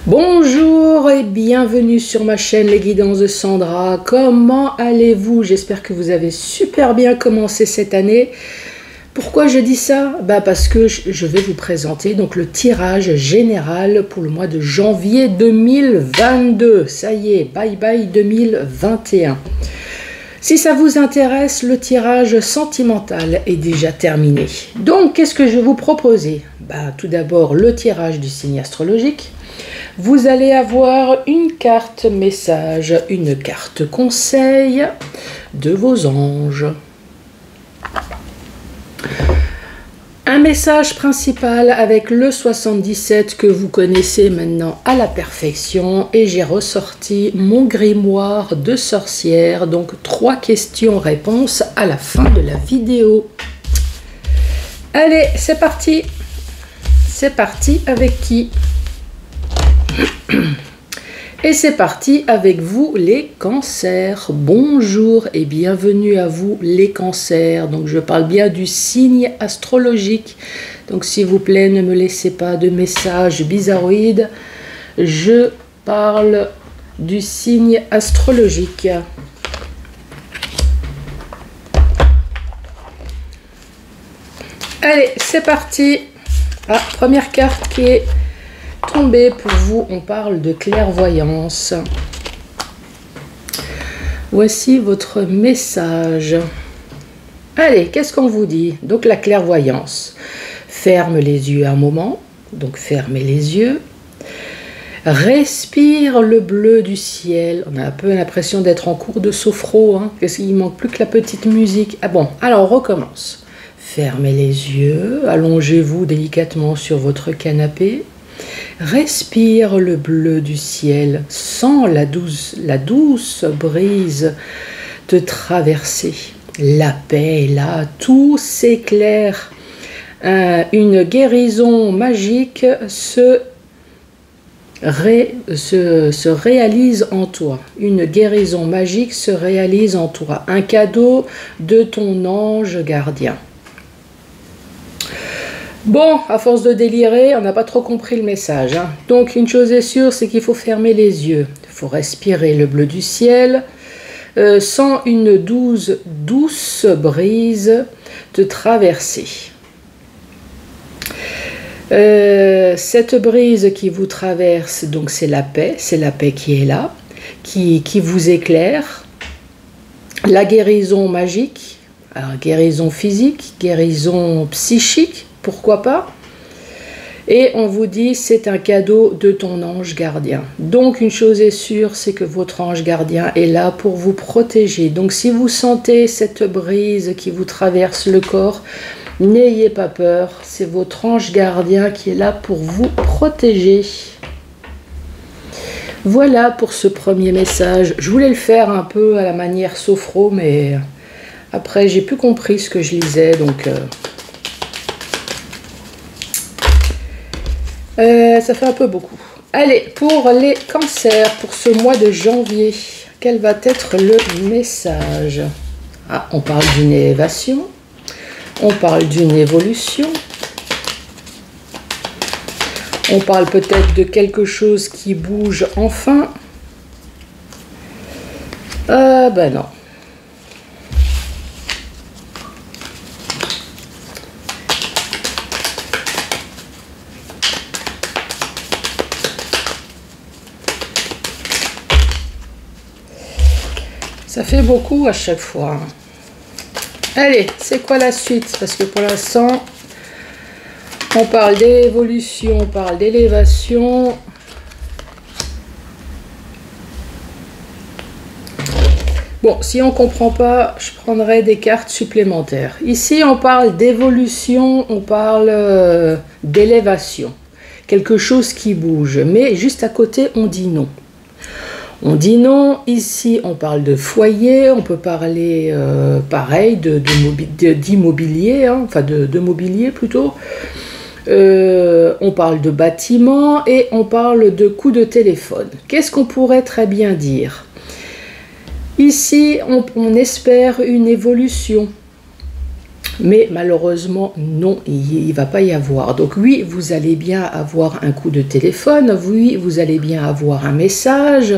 Bonjour et bienvenue sur ma chaîne Les Guidances de Sandra. Comment allez-vous? J'espère que vous avez super bien commencé cette année. Pourquoi je dis ça? Parce que je vais vous présenter donc le tirage général pour le mois de janvier 2022. Ça y est, bye bye 2021. Si ça vous intéresse, le tirage sentimental est déjà terminé. Donc, qu'est-ce que je vais vous proposer? Tout d'abord, le tirage du signe astrologique. Vous allez avoir une carte message, une carte conseil de vos anges. Un message principal avec le 77 que vous connaissez maintenant à la perfection. Et j'ai ressorti mon grimoire de sorcière. Donc 3 questions-réponses à la fin de la vidéo. Allez, c'est parti. C'est parti avec qui? Et c'est parti avec vous les cancers. Bonjour et bienvenue à vous les cancers. Donc je parle bien du signe astrologique. Donc s'il vous plaît, ne me laissez pas de messages bizarroïdes. Je parle du signe astrologique. Allez, c'est parti. Première carte qui est tombée pour vous, on parle de clairvoyance. Voici votre message. Allez, qu'est-ce qu'on vous dit? Donc la clairvoyance. Ferme les yeux un moment. Donc fermez les yeux. Respire le bleu du ciel. On a un peu l'impression d'être en cours de sophro. Parce qu'il manque plus que la petite musique. Bon, alors on recommence. Fermez les yeux. Allongez-vous délicatement sur votre canapé. Respire le bleu du ciel, sens la douce brise te traverser. La paix est là, tout s'éclaire. Une guérison magique se réalise en toi. Une guérison magique se réalise en toi. Un cadeau de ton ange gardien. Bon, à force de délirer, on n'a pas trop compris le message. Donc, une chose est sûre, c'est qu'il faut fermer les yeux. Il faut respirer le bleu du ciel. Sans une douce brise te traverser. Cette brise qui vous traverse, donc c'est la paix qui est là, qui vous éclaire. La guérison magique, alors guérison physique, guérison psychique, pourquoi pas? Et on vous dit, c'est un cadeau de ton ange gardien. Donc, une chose est sûre, c'est que votre ange gardien est là pour vous protéger. Donc, si vous sentez cette brise qui vous traverse le corps, n'ayez pas peur. C'est votre ange gardien qui est là pour vous protéger. Voilà pour ce premier message. Je voulais le faire un peu à la manière sophro, mais après, j'ai plus compris ce que je lisais, donc... ça fait un peu beaucoup. Allez, pour les cancers, pour ce mois de janvier, quel va être le message? On parle d'une élévation, on parle d'une évolution, on parle peut-être de quelque chose qui bouge enfin. Non. Ça fait beaucoup à chaque fois. Allez, c'est quoi la suite? Parce que pour l'instant, on parle d'évolution, on parle d'élévation. Bon, si on ne comprend pas, je prendrai des cartes supplémentaires. Ici, on parle d'évolution, on parle d'élévation. Quelque chose qui bouge. Mais juste à côté, on dit non. On dit non, ici on parle de foyer, on peut parler pareil d'immobilier, enfin de mobilier plutôt. On parle de bâtiment et on parle de coup de téléphone. Qu'est-ce qu'on pourrait très bien dire? Ici on espère une évolution. Mais malheureusement, non, il ne va pas y avoir. Donc oui, vous allez bien avoir un coup de téléphone, oui, vous allez bien avoir un message,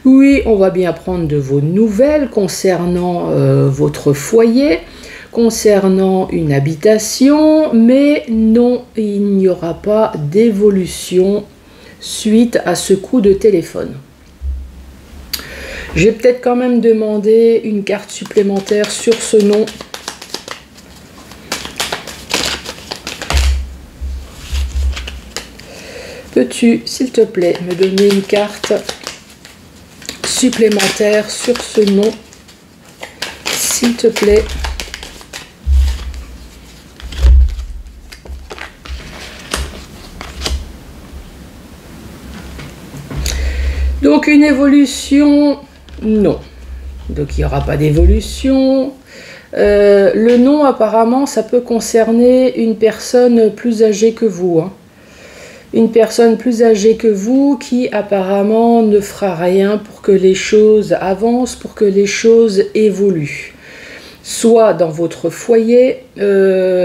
oui, on va bien prendre de vos nouvelles concernant votre foyer, concernant une habitation, mais non, il n'y aura pas d'évolution suite à ce coup de téléphone. J'ai peut-être quand même demandé une carte supplémentaire sur ce nom. Peux-tu, s'il te plaît, me donner une carte supplémentaire sur ce nom, s'il te plaît? Donc une évolution, non. Donc il n'y aura pas d'évolution. Le nom, apparemment, ça peut concerner une personne plus âgée que vous, hein. Une personne plus âgée que vous qui apparemment ne fera rien pour que les choses avancent, pour que les choses évoluent. Soit dans votre foyer,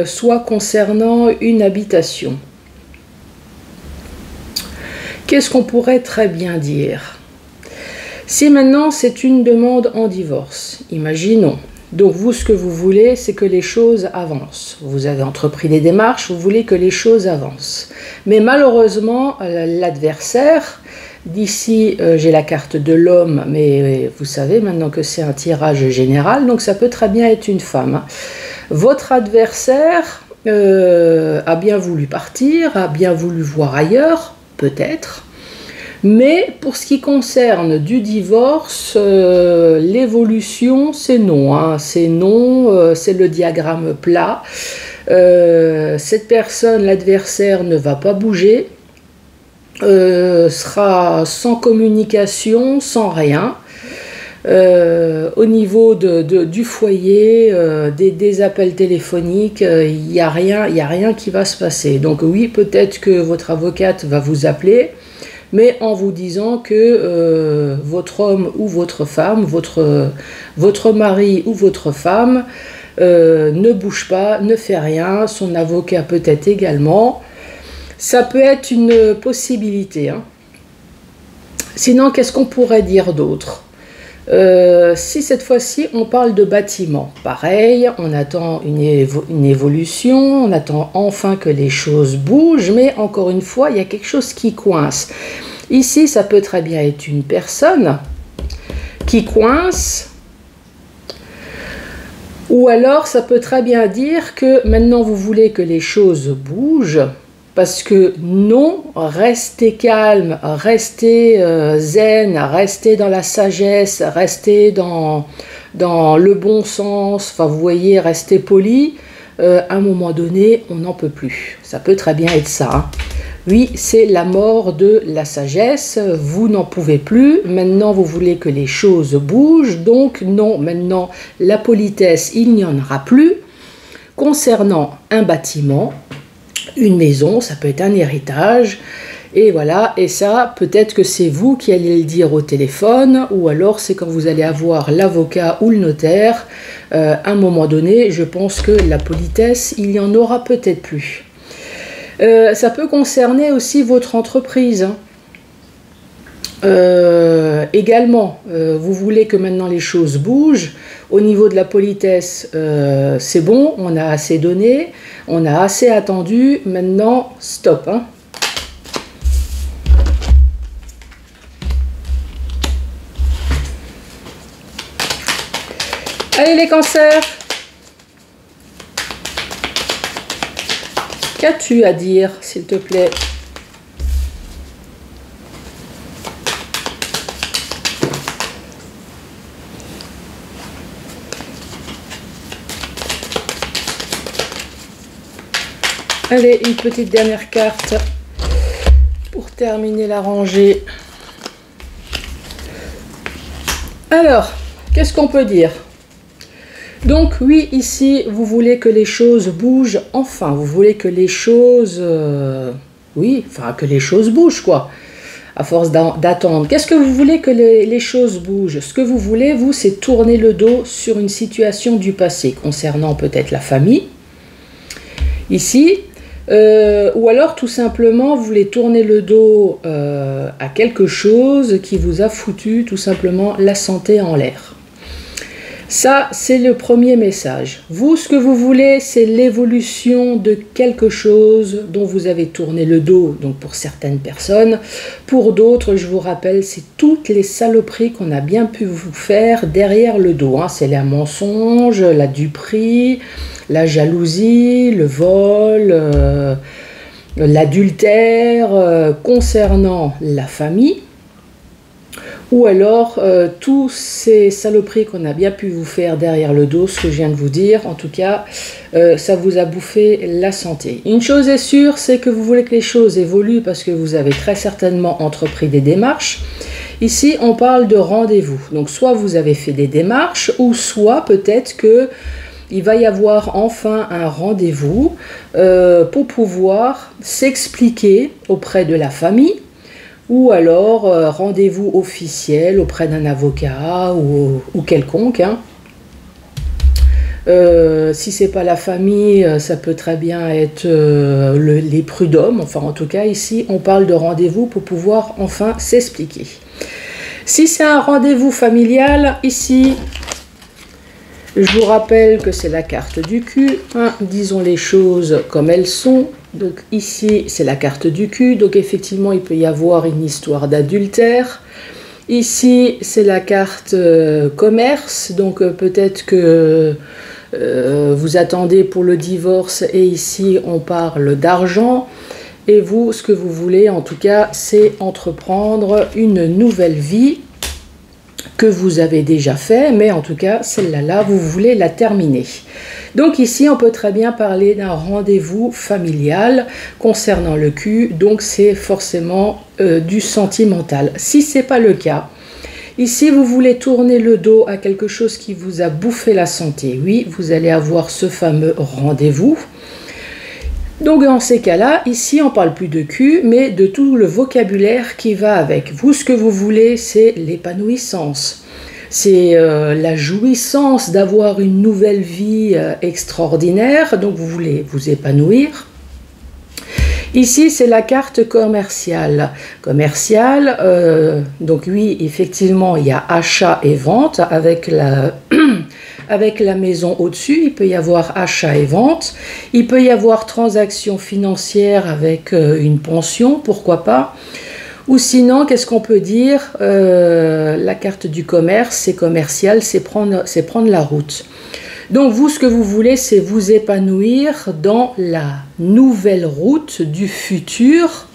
soit concernant une habitation. Qu'est-ce qu'on pourrait très bien dire? Si maintenant c'est une demande en divorce, imaginons. Donc vous, ce que vous voulez, c'est que les choses avancent. Vous avez entrepris des démarches, vous voulez que les choses avancent. Mais malheureusement, l'adversaire, d'ici j'ai la carte de l'homme, mais vous savez maintenant que c'est un tirage général, donc ça peut très bien être une femme, hein. Votre adversaire a bien voulu partir, a bien voulu voir ailleurs, peut-être. Mais pour ce qui concerne du divorce, l'évolution, c'est non, hein. C'est non, c'est le diagramme plat. Cette personne, l'adversaire, ne va pas bouger, sera sans communication, sans rien. Au niveau du foyer, des appels téléphoniques, il n'y a rien qui va se passer. Donc oui, peut-être que votre avocate va vous appeler, mais en vous disant que votre homme ou votre femme, votre mari ou votre femme ne bouge pas, ne fait rien, son avocat peut-être également. Ça peut être une possibilité, hein. Sinon, qu'est-ce qu'on pourrait dire d'autre? Si cette fois-ci on parle de bâtiment, pareil, on attend une évolution, on attend enfin que les choses bougent, mais encore une fois, il y a quelque chose qui coince. Ici, ça peut très bien être une personne qui coince, ou alors ça peut très bien dire que maintenant vous voulez que les choses bougent, parce que non, restez calme, restez zen, restez dans la sagesse, restez dans le bon sens, enfin vous voyez, restez poli, à un moment donné, on n'en peut plus. Ça peut très bien être ça, hein. Oui, c'est la mort de la sagesse, vous n'en pouvez plus, maintenant vous voulez que les choses bougent, donc non, maintenant la politesse, il n'y en aura plus. Concernant un bâtiment, une maison, ça peut être un héritage, et voilà, et ça, peut-être que c'est vous qui allez le dire au téléphone, ou alors c'est quand vous allez avoir l'avocat ou le notaire, à un moment donné, je pense que la politesse, il n'y en aura peut-être plus. Ça peut concerner aussi votre entreprise, hein. Également, vous voulez que maintenant les choses bougent. Au niveau de la politesse, c'est bon, on a assez donné, on a assez attendu, maintenant stop, hein. Allez les cancers, qu'as-tu à dire, s'il te plaît? Allez, une petite dernière carte pour terminer la rangée. Alors, qu'est-ce qu'on peut dire? Donc oui, ici, vous voulez que les choses bougent enfin. Vous voulez que les choses... oui, enfin, que les choses bougent, quoi. à force d'attendre. Qu'est-ce que vous voulez que les choses bougent? Ce que vous voulez, vous, c'est tourner le dos sur une situation du passé, concernant peut-être la famille, ici, ou alors tout simplement, vous voulez tourner le dos à quelque chose qui vous a foutu tout simplement la santé en l'air. Ça, c'est le premier message. Vous, ce que vous voulez, c'est l'évolution de quelque chose dont vous avez tourné le dos, donc pour certaines personnes. Pour d'autres, je vous rappelle, c'est toutes les saloperies qu'on a bien pu vous faire derrière le dos. Hein. C'est les mensonges, la duperie, la jalousie, le vol, l'adultère, concernant la famille. Ou alors, tous ces saloperies qu'on a bien pu vous faire derrière le dos, ce que je viens de vous dire, en tout cas, ça vous a bouffé la santé. Une chose est sûre, c'est que vous voulez que les choses évoluent parce que vous avez très certainement entrepris des démarches. Ici, on parle de rendez-vous. Donc, soit vous avez fait des démarches, ou soit peut-être que il va y avoir enfin un rendez-vous pour pouvoir s'expliquer auprès de la famille, ou alors rendez-vous officiel auprès d'un avocat ou quelconque. Hein. Si c'est pas la famille, ça peut très bien être les prud'hommes. Enfin, en tout cas, ici, on parle de rendez-vous pour pouvoir enfin s'expliquer. Si c'est un rendez-vous familial, ici, je vous rappelle que c'est la carte du cul. Hein, disons les choses comme elles sont. Donc ici, c'est la carte du cul. Donc effectivement, il peut y avoir une histoire d'adultère. Ici, c'est la carte commerce. Donc peut-être que vous attendez pour le divorce. Et ici, on parle d'argent. Et vous, ce que vous voulez, en tout cas, c'est entreprendre une nouvelle vie que vous avez déjà fait, mais en tout cas, celle-là, vous voulez la terminer. Donc ici, on peut très bien parler d'un rendez-vous familial concernant le cul, donc c'est forcément du sentimental. Si ce n'est pas le cas, ici, vous voulez tourner le dos à quelque chose qui vous a bouffé la santé. Oui, vous allez avoir ce fameux rendez-vous. Donc dans ces cas-là, ici on ne parle plus de cul, mais de tout le vocabulaire qui va avec. Vous, ce que vous voulez, c'est l'épanouissance. C'est la jouissance d'avoir une nouvelle vie extraordinaire, donc vous voulez vous épanouir. Ici, c'est la carte commerciale. Donc oui, effectivement, il y a achat et vente avec la... Avec la maison au-dessus, il peut y avoir achat et vente. Il peut y avoir transaction financière avec une pension, pourquoi pas. Ou sinon, qu'est-ce qu'on peut dire? La carte du commerce, c'est commercial, c'est prendre la route. Donc vous, ce que vous voulez, c'est vous épanouir dans la nouvelle route du futur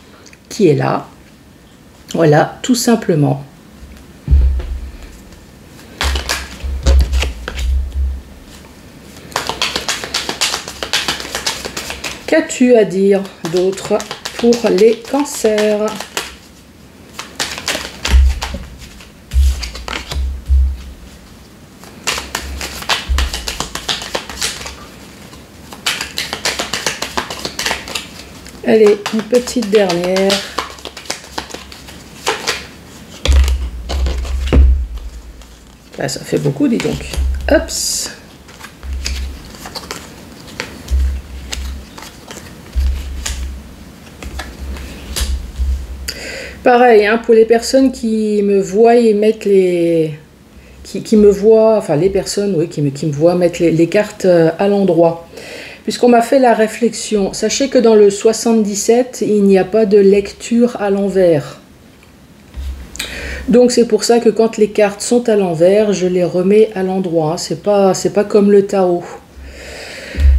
qui est là. Voilà, tout simplement. Qu'as-tu à dire d'autre pour les cancers? Allez, une petite dernière. Là, ça fait beaucoup, dis donc. Hop. Pareil, hein, pour les personnes qui me voient et mettre les... Qui me voient, enfin les personnes oui, qui me voient mettre les cartes à l'endroit. Puisqu'on m'a fait la réflexion, sachez que dans le 77, il n'y a pas de lecture à l'envers. Donc c'est pour ça que quand les cartes sont à l'envers, je les remets à l'endroit. C'est pas comme le tarot.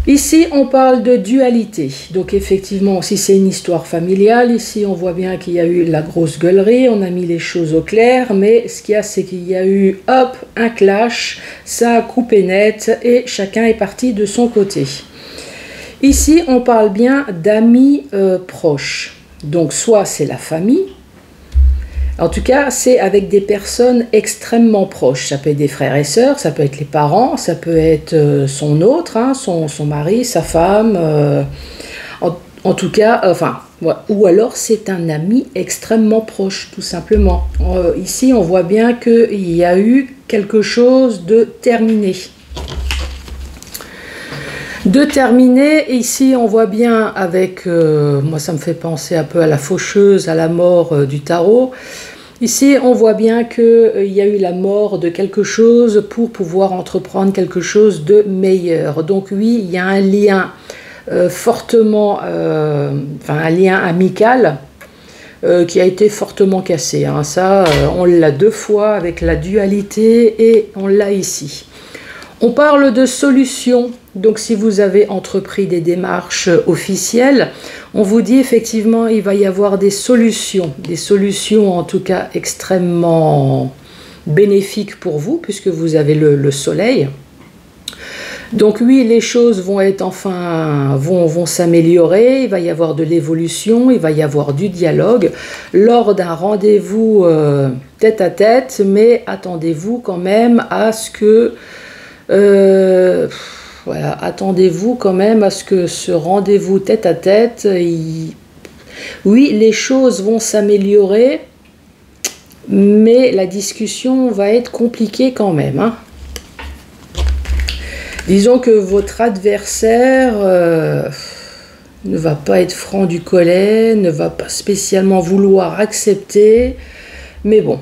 Ici, on parle de dualité. Donc effectivement, si c'est une histoire familiale, ici on voit bien qu'il y a eu la grosse gueulerie, on a mis les choses au clair, mais ce qu'il y a, c'est qu'il y a eu, hop, un clash, ça a coupé net et chacun est parti de son côté. Ici, on parle bien d'amis proches. Donc soit c'est la famille, en tout cas, c'est avec des personnes extrêmement proches. Ça peut être des frères et sœurs, ça peut être les parents, ça peut être son autre, hein, son mari, sa femme. En tout cas, enfin, Ou alors c'est un ami extrêmement proche, tout simplement. Ici, on voit bien qu'il y a eu quelque chose de terminé. Ici, on voit bien avec... moi, ça me fait penser un peu à la faucheuse, à la mort du tarot. Ici, on voit bien qu'il y a eu la mort de quelque chose pour pouvoir entreprendre quelque chose de meilleur. Donc oui, il y a un lien fortement, un lien amical qui a été fortement cassé. Hein. Ça, on l'a 2 fois avec la dualité et on l'a ici. On parle de solutions. Donc si vous avez entrepris des démarches officielles, on vous dit effectivement il va y avoir des solutions en tout cas extrêmement bénéfiques pour vous puisque vous avez le soleil. Donc oui, les choses vont être vont s'améliorer, il va y avoir de l'évolution, il va y avoir du dialogue lors d'un rendez-vous tête à tête, mais attendez-vous quand même à ce que voilà, attendez-vous quand même à ce que ce rendez-vous tête à tête, oui, les choses vont s'améliorer, mais la discussion va être compliquée quand même, hein. Disons que votre adversaire ne va pas être franc du collet, ne va pas spécialement vouloir accepter, mais bon.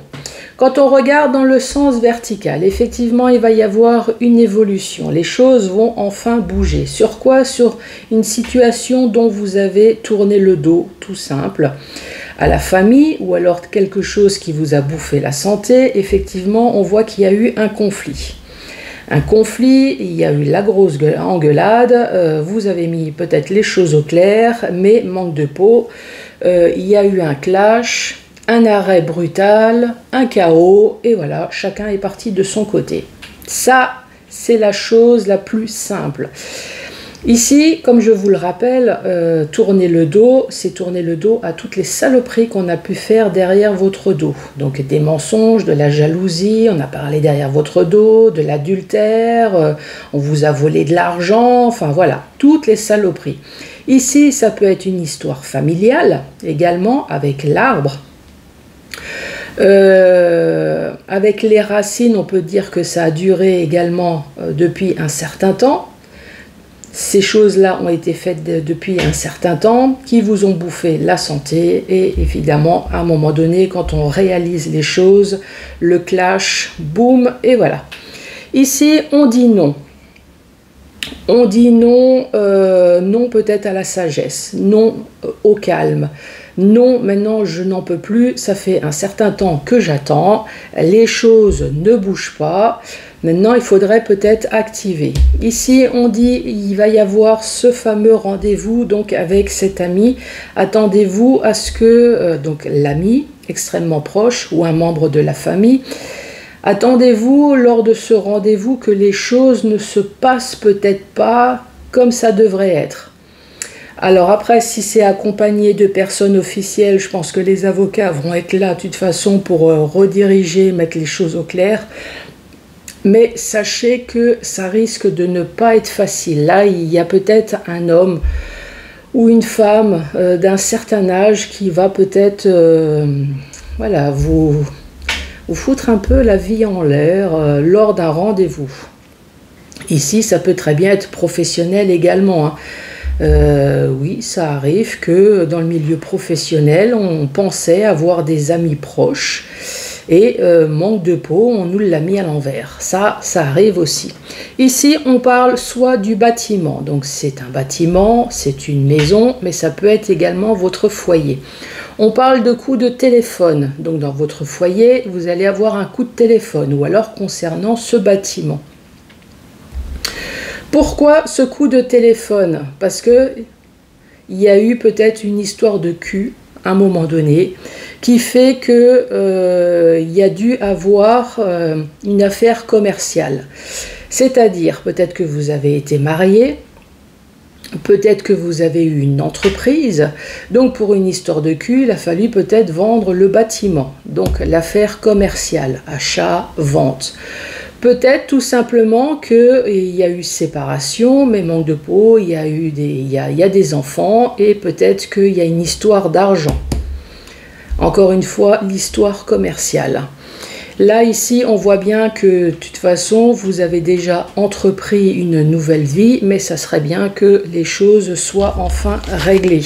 Quand on regarde dans le sens vertical, effectivement, il va y avoir une évolution. Les choses vont enfin bouger. Sur quoi? Sur une situation dont vous avez tourné le dos, tout simple, à la famille, ou alors quelque chose qui vous a bouffé la santé. Effectivement, on voit qu'il y a eu un conflit. Un conflit, il y a eu la grosse engueulade, vous avez mis peut-être les choses au clair, mais manque de peau, il y a eu un clash, un arrêt brutal, un chaos, et voilà, chacun est parti de son côté. Ça, c'est la chose la plus simple. Ici, comme je vous le rappelle, tourner le dos, c'est tourner le dos à toutes les saloperies qu'on a pu faire derrière votre dos. Donc des mensonges, de la jalousie, on a parlé derrière votre dos, de l'adultère, on vous a volé de l'argent, enfin voilà, toutes les saloperies. Ici, ça peut être une histoire familiale, également, avec l'arbre. Avec les racines, on peut dire que ça a duré également depuis un certain temps. Ces choses-là ont été faites depuis un certain temps, qui vous ont bouffé la santé, et évidemment, à un moment donné, quand on réalise les choses, le clash, boum, et voilà. Ici, on dit non. On dit non, non peut-être à la sagesse, non au calme. Non, maintenant je n'en peux plus, ça fait un certain temps que j'attends, les choses ne bougent pas, maintenant il faudrait peut-être activer. Ici on dit il va y avoir ce fameux rendez-vous donc avec cet ami, attendez-vous à ce que donc l'ami extrêmement proche ou un membre de la famille, attendez-vous lors de ce rendez-vous que les choses ne se passent peut-être pas comme ça devrait être. Alors après, si c'est accompagné de personnes officielles, je pense que les avocats vont être là de toute façon pour rediriger, mettre les choses au clair. Mais sachez que ça risque de ne pas être facile. Là, il y a peut-être un homme ou une femme d'un certain âge qui va peut-être voilà, vous foutre un peu la vie en l'air lors d'un rendez-vous. Ici, ça peut très bien être professionnel également, hein. Oui, ça arrive que dans le milieu professionnel, on pensait avoir des amis proches et manque de peau, on nous l'a mis à l'envers. Ça arrive aussi. Ici, on parle soit du bâtiment, donc c'est un bâtiment, c'est une maison, mais ça peut être également votre foyer. On parle de coup de téléphone, donc dans votre foyer, vous allez avoir un coup de téléphone, ou alors concernant ce bâtiment. Pourquoi ce coup de téléphone? Parce que il y a eu peut-être une histoire de cul à un moment donné qui fait que il y a dû avoir une affaire commerciale. C'est-à-dire peut-être que vous avez été marié, peut-être que vous avez eu une entreprise, donc pour une histoire de cul, il a fallu peut-être vendre le bâtiment, donc l'affaire commerciale, achat, vente. Peut-être tout simplement qu'il y a eu séparation, mais manque de peau, il y a des enfants et peut-être qu'il y a une histoire d'argent. Encore une fois, l'histoire commerciale. Là, ici, on voit bien que, de toute façon, vous avez déjà entrepris une nouvelle vie, mais ça serait bien que les choses soient enfin réglées.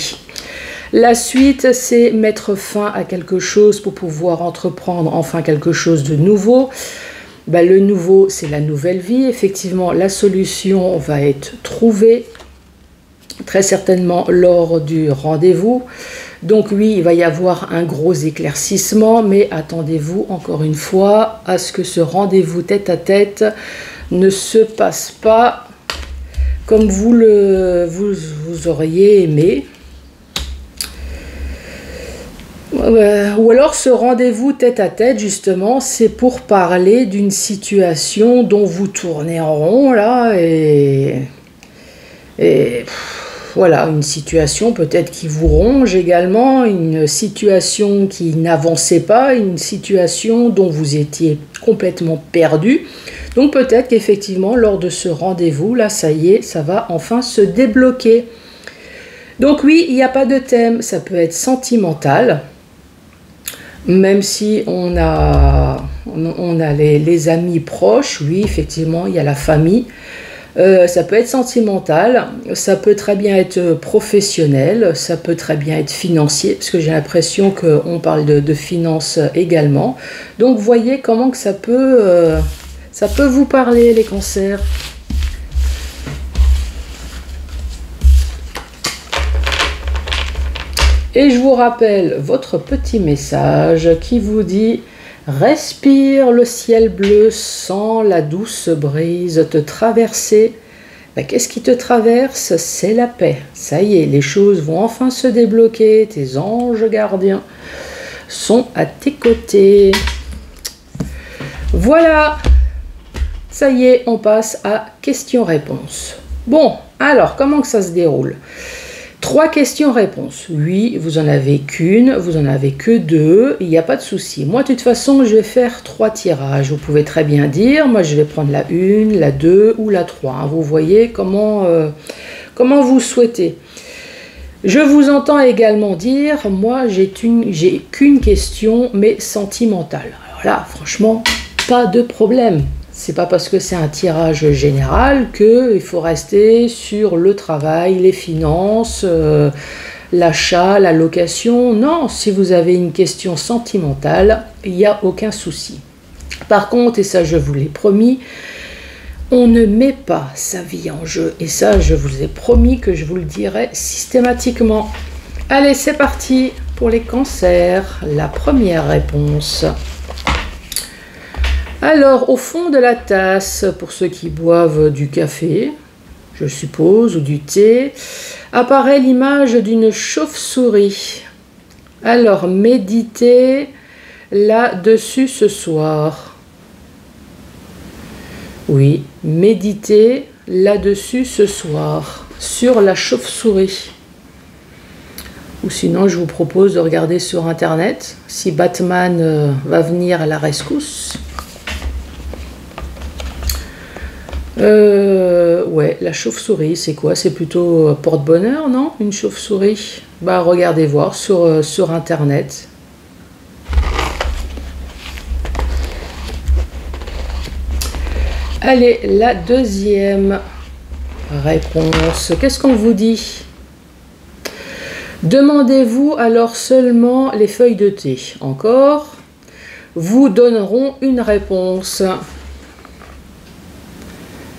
La suite, c'est mettre fin à quelque chose pour pouvoir entreprendre enfin quelque chose de nouveau. Ben, le nouveau, c'est la nouvelle vie. Effectivement, la solution va être trouvée, très certainement lors du rendez-vous. Donc oui, il va y avoir un gros éclaircissement, mais attendez-vous encore une fois à ce que ce rendez-vous tête-à-tête ne se passe pas comme vous auriez aimé. Ou alors ce rendez-vous tête-à-tête, justement, c'est pour parler d'une situation dont vous tournez en rond, là, et voilà, une situation peut-être qui vous ronge également, une situation qui n'avançait pas, une situation dont vous étiez complètement perdu. Donc peut-être qu'effectivement, lors de ce rendez-vous, là, ça y est, ça va enfin se débloquer. Donc oui, il n'y a pas de thème, ça peut être sentimental, même si on a les amis proches, oui, effectivement, il y a la famille. Ça peut être sentimental, ça peut très bien être professionnel, ça peut très bien être financier, parce que j'ai l'impression qu'on parle de finances également. Donc voyez comment que ça peut vous parler, les cancers. Et je vous rappelle votre petit message qui vous dit: respire le ciel bleu, sens la douce brise te traverser. Ben, qu'est-ce qui te traverse? C'est la paix. Ça y est, les choses vont enfin se débloquer. Tes anges gardiens sont à tes côtés. Voilà. Ça y est, on passe à questions-réponses. Bon, alors, comment que ça se déroule? 3 questions-réponses. Oui, vous en avez qu'une, vous en avez que 2, il n'y a pas de souci. Moi, de toute façon, je vais faire 3 tirages. Vous pouvez très bien dire, moi, je vais prendre la 1, la 2 ou la 3. Hein. Vous voyez comment vous souhaitez. Je vous entends également dire, moi, j'ai qu'une question, mais sentimentale. Alors là, franchement, pas de problème. C'est pas parce que c'est un tirage général qu'il faut rester sur le travail, les finances, l'achat, la location. Non, si vous avez une question sentimentale, il n'y a aucun souci. Par contre, et ça je vous l'ai promis, on ne met pas sa vie en jeu. Et ça, je vous ai promis que je vous le dirai systématiquement. Allez, c'est parti pour les cancers. La première réponse. Alors, au fond de la tasse, pour ceux qui boivent du café, je suppose, ou du thé, apparaît l'image d'une chauve-souris. Alors, méditez là-dessus ce soir. Oui, méditez là-dessus ce soir, sur la chauve-souris. Ou sinon, je vous propose de regarder sur Internet, si Batman va venir à la rescousse. Ouais, la chauve-souris, c'est quoi? C'est plutôt porte-bonheur, non? Une chauve-souris? Bah, regardez voir sur Internet. Allez, la deuxième réponse. Qu'est-ce qu'on vous dit? Demandez-vous alors seulement les feuilles de thé. Encore, vous donneront une réponse.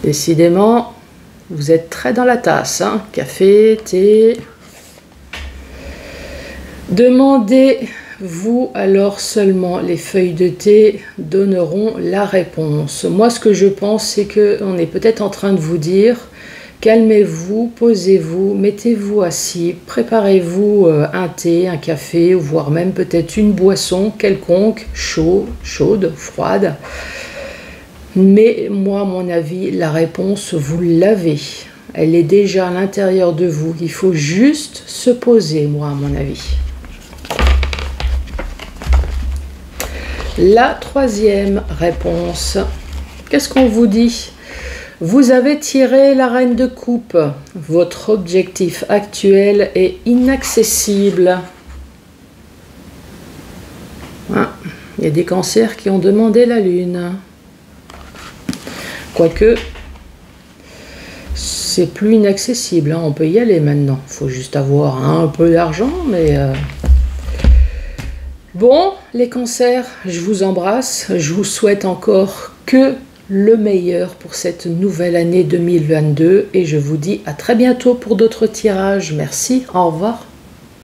Décidément, vous êtes très dans la tasse, hein? Café, thé. Demandez-vous alors seulement les feuilles de thé donneront la réponse. Moi, ce que je pense, c'est qu'on est peut-être en train de vous dire, calmez-vous, posez-vous, mettez-vous assis, préparez-vous un thé, un café, voire même peut-être une boisson quelconque, chaude, froide. Mais moi, à mon avis, la réponse, vous l'avez. Elle est déjà à l'intérieur de vous. Il faut juste se poser, moi, à mon avis. La troisième réponse. Qu'est-ce qu'on vous dit? Vous avez tiré la reine de coupe. Votre objectif actuel est inaccessible. Ah, il y a des cancers qui ont demandé la lune. Quoique, c'est plus inaccessible, hein, on peut y aller maintenant. Il faut juste avoir un peu d'argent, mais... Bon, les cancers, je vous embrasse. Je vous souhaite encore que le meilleur pour cette nouvelle année 2022. Et je vous dis à très bientôt pour d'autres tirages. Merci, au revoir.